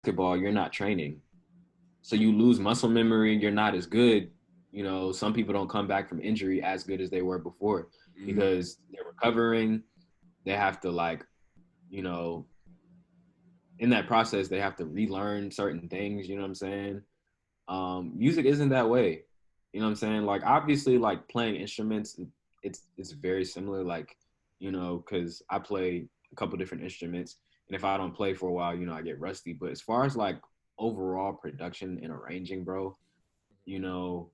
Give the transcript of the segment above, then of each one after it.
basketball, you're not training. So you lose muscle memory, you're not as good. You know, some people don't come back from injury as good as they were before because they're recovering. They have to like, you know, in that process, they have to relearn certain things, you know what I'm saying? Music isn't that way. You know what I'm saying? Like obviously like playing instruments, it's very similar, like, you know, because I play a couple different instruments. And if I don't play for a while, you know, I get rusty. But as far as like overall production and arranging, bro, you know,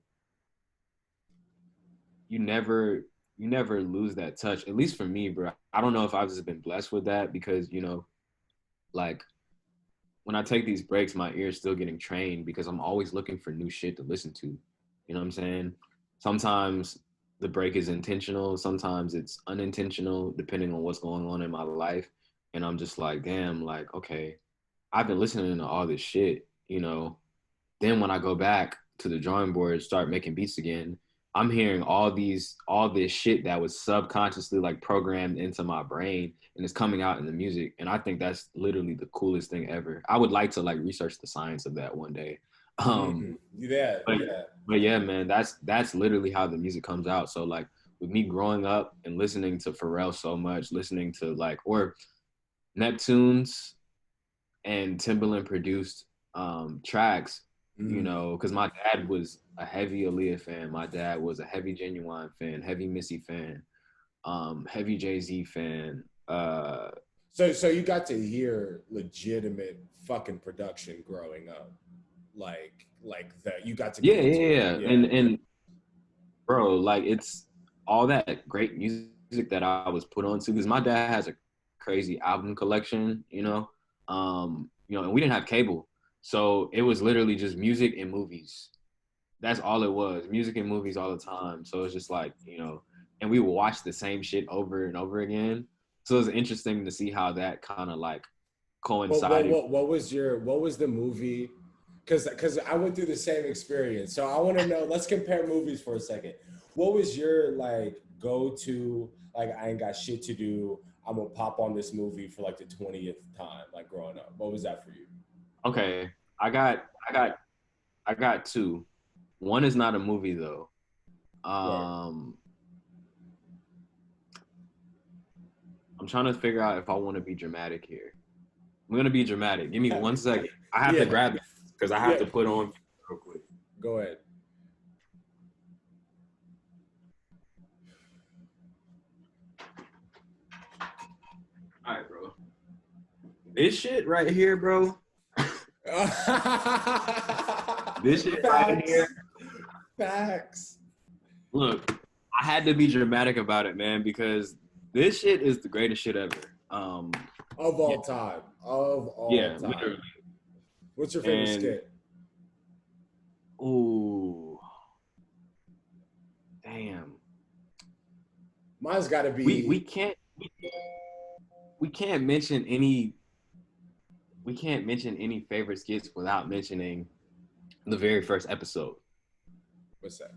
you never you never lose that touch. At least for me, bro. I don't know if I've just been blessed with that because, you know, like when I take these breaks, my ear's still getting trained because I'm always looking for new shit to listen to. You know what I'm saying? Sometimes the break is intentional, sometimes it's unintentional, depending on what's going on in my life. And I'm just like, damn, like, okay, I've been listening to all this shit, you know. Then when I go back to the drawing board, start making beats again, I'm hearing all this shit that was subconsciously like programmed into my brain and it's coming out in the music. And I think that's literally the coolest thing ever. I would like to like research the science of that one day. Um, Yeah, but yeah. but yeah, man, that's literally how the music comes out. So like with me growing up and listening to Pharrell so much, listening to like or Neptune's and Timbaland produced tracks, you know, because my dad was a heavy Aaliyah fan. My dad was a heavy Genuine fan, heavy Missy fan, heavy Jay-Z fan. So you got to hear legitimate fucking production growing up, like that. You got to Yeah, get yeah, into it. yeah. Yeah. And bro, like it's all that great music that I was put onto because my dad has a crazy album collection, you know, and we didn't have cable. So it was literally just music and movies. That's all it was, music and movies all the time. So it's just like, you know, and we would watch the same shit over and over again. So it was interesting to see how that kind of like coincided. What was the movie? Because I went through the same experience. So I want to know. Let's compare movies for a second. What was your like go to? Like I ain't got shit to do. I'm gonna pop on this movie for like the 20th time, like growing up. What was that for you? Okay, I got, I got, I got two. One is not a movie though. Word. Um, I'm trying to figure out if I want to be dramatic here. I'm gonna be dramatic. Give me 1 second. I have to Yeah, grab it because I have yeah. to put on real quick. Go ahead. All right, bro. This shit right here, bro. This shit right here. Facts. Facts. Look, I had to be dramatic about it, man, because this shit is the greatest shit ever. Of Yeah, all time. Of all yeah, time. literally. What's your favorite And skit? ooh, damn. Mine's got to We we be. can't we can't mention any we can't mention any favorite skits without mentioning the very first episode What's that?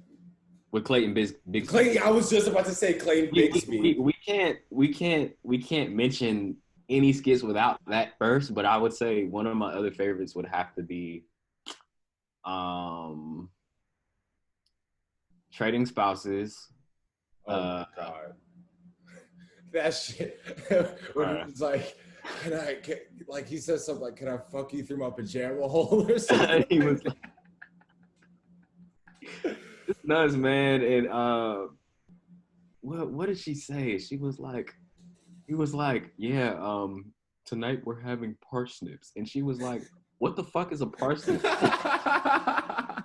with Clayton Bigsby. Clayton. I was just about to say Clayton Bigsby. We can't mention any skits without that first. But I would say one of my other favorites would have to be um, Trading Spouses. Oh my Uh, god, that shit. When uh, it's like, like he says something like, "Can I fuck you through my pajama hole?" or something he like was like, it's nuts, man. And what did she say? She was like, he was like, yeah, tonight we're having parsnips, and she was like, what the fuck is a parsnip? that.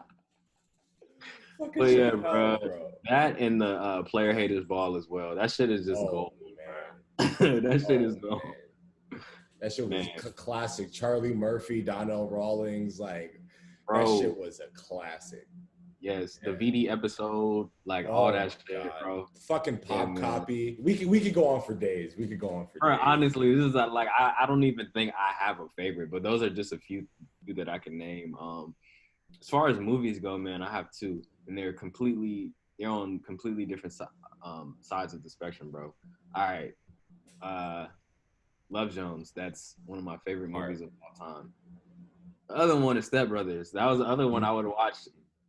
Fucking But yeah, shit bro, hell, bro. that and the player haters ball as well. That shit is just Oh gold, man. bro. That shit is Oh gold, man. That shit was man, classic. Charlie Murphy, Donnell Rawlings, like that shit bro. was a classic. Yes, the Yeah. VD episode, like all Oh that my shit, god. bro. Fucking Yeah, pop man. copy. We could go on for days. We could go on for Bro, days. honestly, this is like I don't even think I have a favorite, but those are just a few that I can name. As far as movies go, man, I have two, and they're on completely different sides of the spectrum, bro. All right, uh, Love Jones. That's one of my favorite Hard. movies of all time. other one is Step Brothers. That was the other one I would watch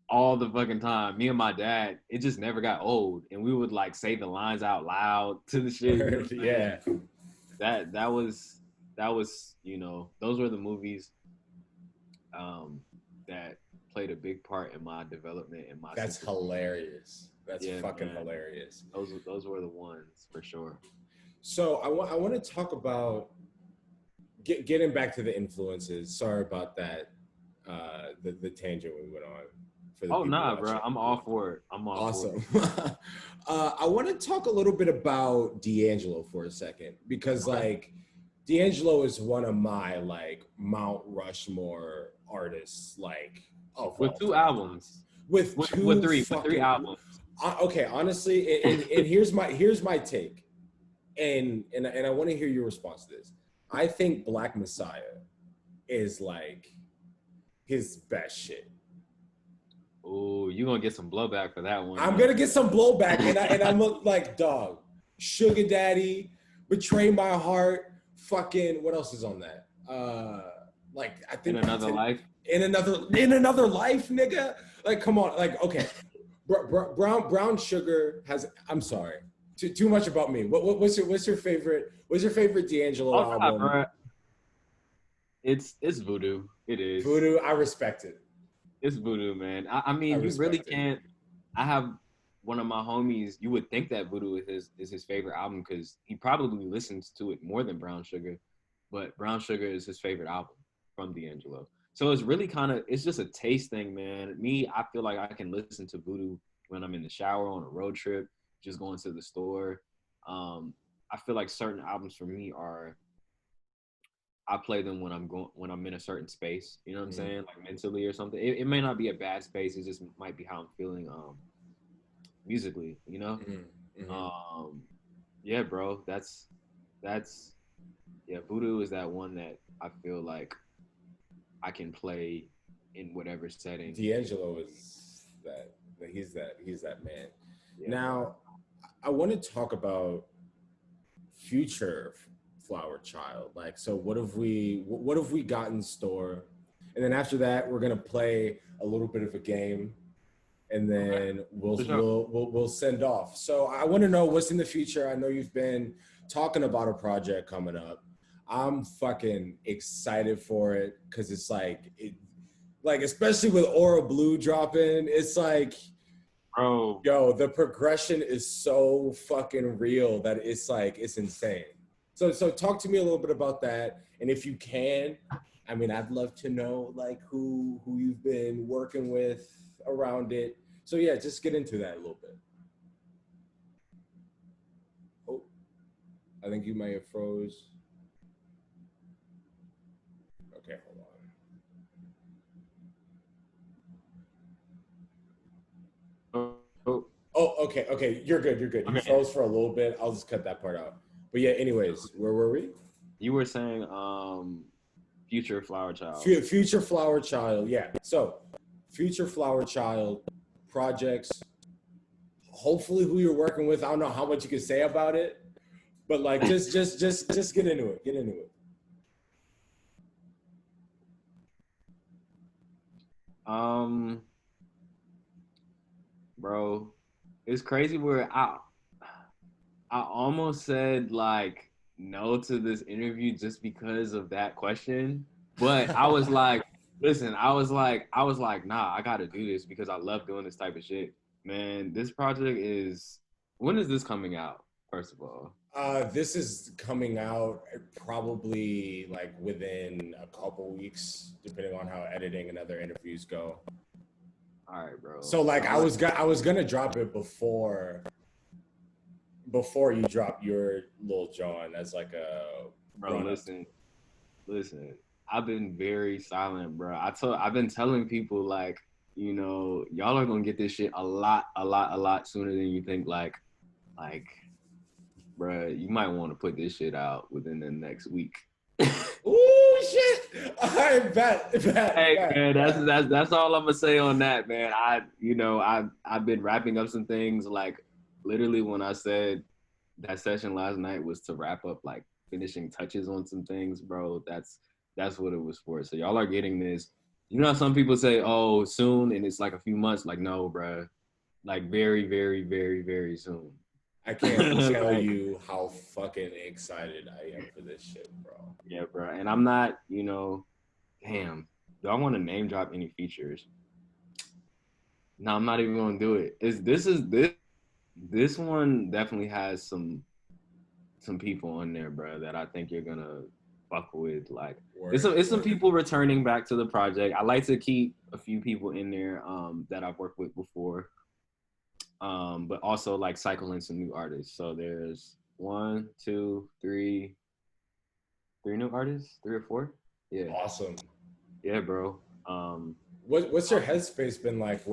all the fucking time. Me and my dad, it just never got old, and we would like say the lines out loud to the shit. You know what I'm Yeah. saying? That was those were the movies that played a big part in my development and my. That's hilarious. That's fucking man. hilarious. Those were the ones for sure. So I want to talk about getting back to the influences. Sorry about that. The tangent we went on for the Oh people nah, watching. bro. I'm all for it. I'm all Awesome. for it. I want to talk a little bit about D'Angelo for a second because like D'Angelo is one of my like Mount Rushmore artists, like with two albums. With three albums. Okay, honestly, and here's my take, and I want to hear your response to this. I think Black Messiah is like his best shit. Oh, you're gonna get some blowback for that one. I'm gonna get some blowback, and I'm like, dog, Sugar Daddy, Betray My Heart, fucking what else is on that? Like I think In Another Life. In another life, nigga. Like, come on, like, okay. Brown Sugar has. I'm sorry, too much about me. What's your favorite D'Angelo album? Bro. It's Voodoo. It is Voodoo. I respect it. It's Voodoo, man. I mean, you really can't. I have one of my homies. You would think that Voodoo is his favorite album because he probably listens to it more than Brown Sugar, but Brown Sugar is his favorite album from D'Angelo. So it's really it's just a taste thing, man. Me, I feel like I can listen to Voodoo when I'm in the shower, on a road trip, just going to the store. I feel like certain albums for me I play them when I'm in a certain space. You know what I'm saying? Like mentally or something. It may not be a bad space. It just might be how I'm feeling musically, you know? Yeah, bro. That's Voodoo is that one that I feel like I can play in whatever setting. D'Angelo is that. He's that man. Yeah. Now, I want to talk about future Flwr Chyld. Like, so what have we got in store? And then after that, we're gonna play a little bit of a game, and then we'll send off. So I want to know what's in the future. I know you've been talking about a project coming up. I'm fucking excited for it because it's like especially with Aura Blue dropping, it's like, bro, yo, the progression is so fucking real that it's like it's insane. So talk to me a little bit about that, and if you can, I mean, I'd love to know like who you've been working with around it. So yeah, just get into that a little bit. Oh, I think you might have froze. Okay, hold on. Oh, okay, you're good. You froze for a little bit. I'll just cut that part out. But yeah, anyways, where were we? You were saying future Flwr Chyld. Future Flwr Chyld, yeah. So future Flwr Chyld projects. Hopefully, who you're working with. I don't know how much you can say about it, but like just get into it. Get into it. Bro, it's crazy where I almost said like no to this interview just because of that question. But I was like, listen, I was like, nah, I gotta do this because I love doing this type of shit. Man, this project when is this coming out, first of all? This is coming out probably like within a couple weeks, depending on how editing and other interviews go. All right, bro. So like I was gonna drop it before you drop your Lil Jon as like a bro. Listen. I've been very silent, bro. I've been telling people like, y'all are gonna get this shit a lot sooner than you think. Like, bro, you might want to put this shit out within the next week. Ooh, shit! I bet. Man, that's all I'm gonna say on that, man. I've been wrapping up some things. Like, literally, when I said that session last night was to wrap up, like finishing touches on some things, bro. That's what it was for. So y'all are getting this You know, some people say, "Oh, soon," and it's like a few months. Like, no, bro. Like, very, very, very, very soon. I can't tell Like, you how fucking excited I am for this shit, bro. yeah, bro. And I'm not, damn. Do I want to name drop any features? No, I'm not even gonna do it. This one definitely has some people on there, bro, that I think you're gonna fuck with. Like, Word, it's some word. people returning back to the project. I like to keep a few people in there that I've worked with before, but also like cycle in some new artists. So there's one, two, three new artists, three or four. Yeah, Awesome. yeah, bro. What's your headspace been like